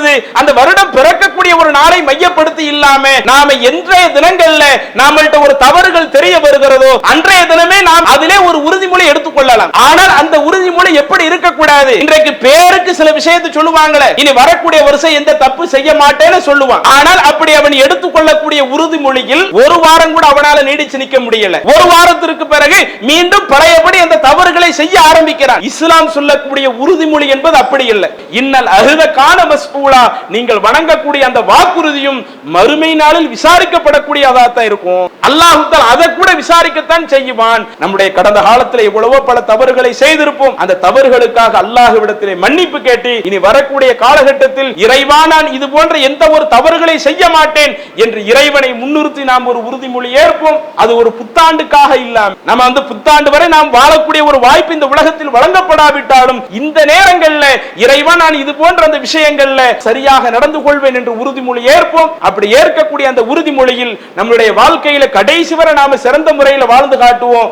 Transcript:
பொழுது அந்த வருடம் பிறக்கக்கூடிய ஒரு நாளை மையப்படுத்தி இல்லாம நாம என்றைய தினங்கள்ல நாமள்கிட்ட ஒரு தவறுகள் தெரிய வருகிறதோ அன்றைய தினமே நாம் அதிலே ஒரு உறுதிமொழி எடுத்துக்கொள்ளலாம். ஆனால் அந்த உறுதிமொழி எப்படி இருக்கக்கூடாது? இன்றைக்கு பேருக்கு சில விஷயத்தை சொல்லுவாங்களே, இனி வரக்கூடிய வருஷம் எந்த தப்பு செய்ய மாட்டேன்னு சொல்லுவான். ஆனால் அப்படி அவன் எடுத்துக்கொள்ளக்கூடிய உறுதிமொழியில் ஒரு வாரம் கூட அவனால நீடிச்சு நிற்க முடியல. ஒரு வாரத்திற்கு பிறகு மீண்டும் பழையபடி அந்த தவறுகளை செய்ய ஆரம்பிக்கிறான். இஸ்லாம் சொல்லக்கூடிய உறுதிமொழி என்பது அப்படி இல்லை. இன்னல் அஹ்த கான மஸ்ஊலா, நீங்கள் வணங்கக்கூடிய அந்த வாக்குறுதியும் மறுமை நாளில் விசாரிக்கப்படக்கூடியதா தான் இருக்கும். அல்லாஹ் அதை கூட விசாரிக்கத்தான் செய்வான். நம்முடைய கடந்த காலத்தில் எவ்வளவோ பல தவறுகளை செய்திருப்போம். அந்த தவறுகளுக்காக அல்லாஹ்விடத்திலே மன்னிப்பு கேட்டு இனி வரக்கூடிய காலகட்டத்தில் இறைவா நான் இது போன்ற எந்த ஒரு தவறுகளை செய்ய மாட்டேன் என்று இறைவனை முன்னிறுத்தி நாம் ஒரு உறுதிமொழி ஏற்போம். அது ஒரு புத்தாண்டுக்காக இல்லாம நம்ம அந்த புத்தாண்டு வரை நாம் வாழக்கூடிய ஒரு வாய்ப்பு இந்த உலகத்தில் வழங்கப்படாவிட்டாலும் இந்த நேரங்கள்ல இறைவா நான் இது போன்ற அந்த விஷயங்கள்ல சரியாக நடந்து கொள்வேன் என்று உறுதிமொழி ஏற்போம். அப்படி ஏற்கக்கூடிய அந்த உறுதிமொழியில் நம்முடைய வாழ்க்கையில கடைசி வரை நாம சிறந்த முறையில் வாழ்ந்து காட்டுவோம்.